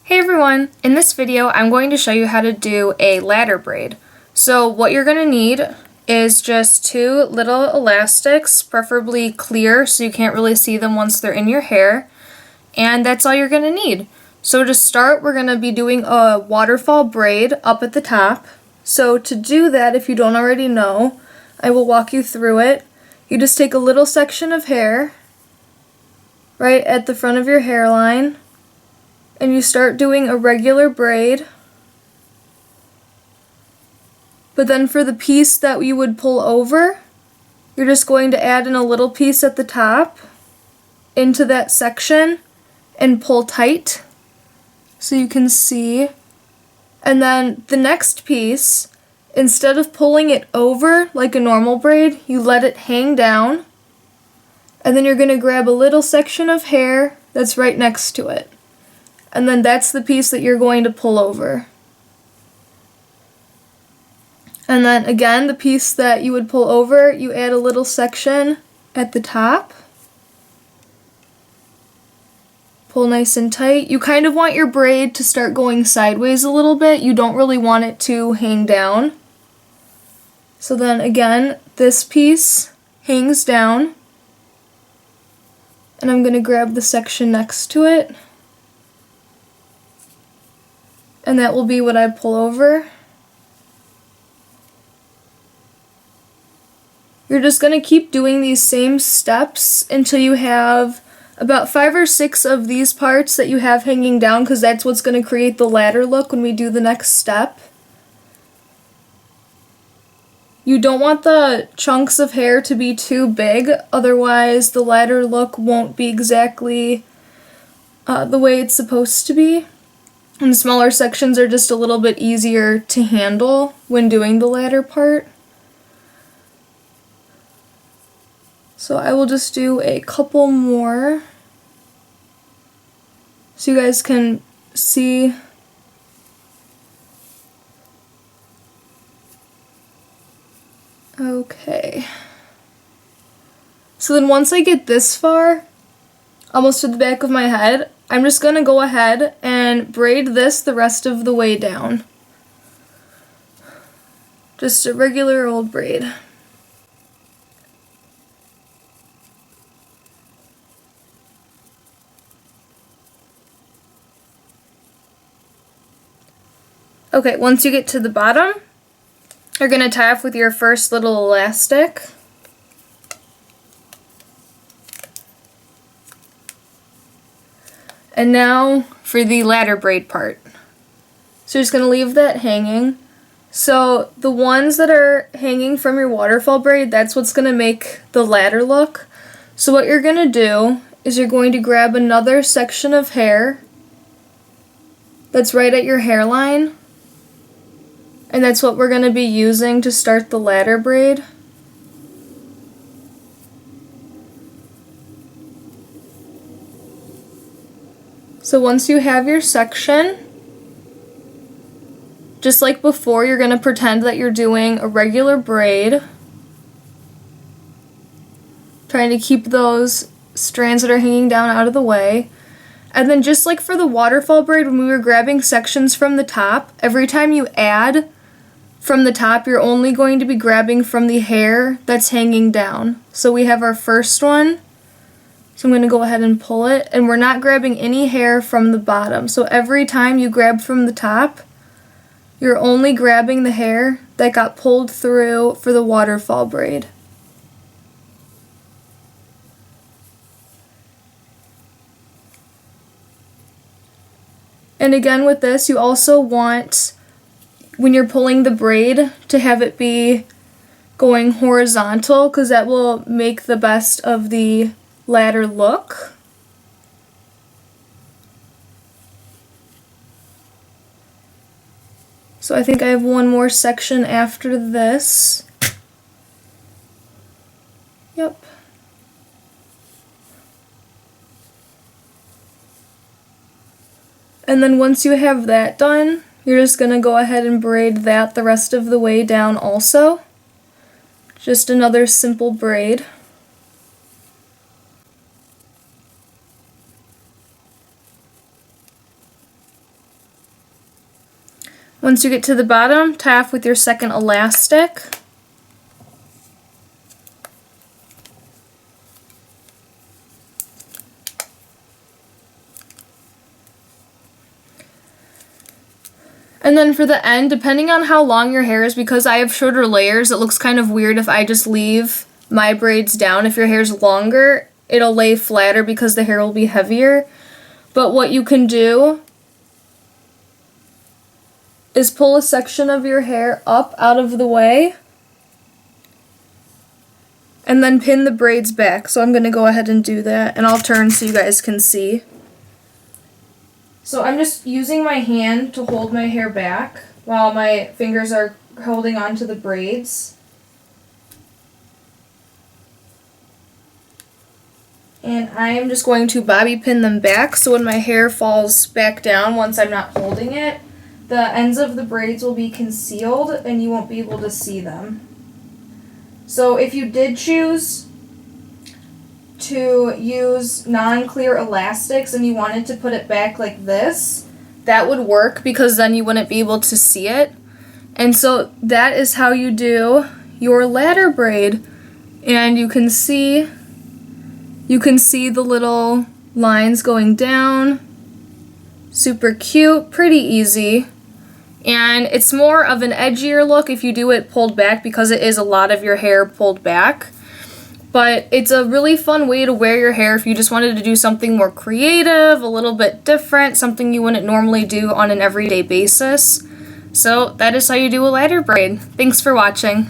Hey everyone! In this video I'm going to show you how to do a ladder braid. So what you're going to need is just two little elastics, preferably clear so you can't really see them once they're in your hair, and that's all you're going to need. So to start, we're going to be doing a waterfall braid up at the top. So to do that, if you don't already know, I will walk you through it. You just take a little section of hair right at the front of your hairline, and you start doing a regular braid. But then for the piece that you would pull over, you're just going to add in a little piece at the top into that section and pull tight so you can see. And then the next piece, instead of pulling it over like a normal braid, you let it hang down, and then you're going to grab a little section of hair that's right next to it. And then that's the piece that you're going to pull over. And then again, the piece that you would pull over, you add a little section at the top. Pull nice and tight. You kind of want your braid to start going sideways a little bit. You don't really want it to hang down. So then again, this piece hangs down. And I'm going to grab the section next to it. And that will be what I pull over. You're just going to keep doing these same steps until you have about 5 or 6 of these parts that you have hanging down, because that's what's going to create the ladder look when we do the next step. You don't want the chunks of hair to be too big, otherwise the ladder look won't be exactly the way it's supposed to be. And smaller sections are just a little bit easier to handle when doing the ladder part. So I will just do a couple more so you guys can see. Okay. So then once I get this far, almost to the back of my head, I'm just going to go ahead and braid this the rest of the way down. Just a regular old braid. Okay, once you get to the bottom, you're going to tie off with your first little elastic. And now for the ladder braid part. So you're just going to leave that hanging. So the ones that are hanging from your waterfall braid, that's what's going to make the ladder look. So what you're going to do is you're going to grab another section of hair that's right at your hairline. And that's what we're going to be using to start the ladder braid. So once you have your section, just like before, you're going to pretend that you're doing a regular braid, trying to keep those strands that are hanging down out of the way. And then just like for the waterfall braid, when we were grabbing sections from the top, every time you add from the top, you're only going to be grabbing from the hair that's hanging down. So we have our first one. So I'm going to go ahead and pull it, and we're not grabbing any hair from the bottom. So every time you grab from the top, you're only grabbing the hair that got pulled through for the waterfall braid. And again with this, you also want, when you're pulling the braid, to have it be going horizontal, because that will make the best of the ladder look. So I think I have one more section after this. Yep. And then once you have that done, you're just going to go ahead and braid that the rest of the way down also. Just another simple braid. Once you get to the bottom, tie off with your second elastic. And then for the end, depending on how long your hair is, because I have shorter layers, it looks kind of weird if I just leave my braids down. If your hair's longer, it'll lay flatter because the hair will be heavier. But what you can do is pull a section of your hair up out of the way and then pin the braids back. So I'm going to go ahead and do that, and I'll turn so you guys can see. So I'm just using my hand to hold my hair back while my fingers are holding on to the braids. And I am just going to bobby pin them back so when my hair falls back down once I'm not holding it, the ends of the braids will be concealed and you won't be able to see them. So if you did choose to use non-clear elastics and you wanted to put it back like this, that would work because then you wouldn't be able to see it. And so that is how you do your ladder braid. And you can see the little lines going down. Super cute, pretty easy. And it's more of an edgier look if you do it pulled back because it is a lot of your hair pulled back. But it's a really fun way to wear your hair if you just wanted to do something more creative, a little bit different, something you wouldn't normally do on an everyday basis. So that is how you do a ladder braid. Thanks for watching.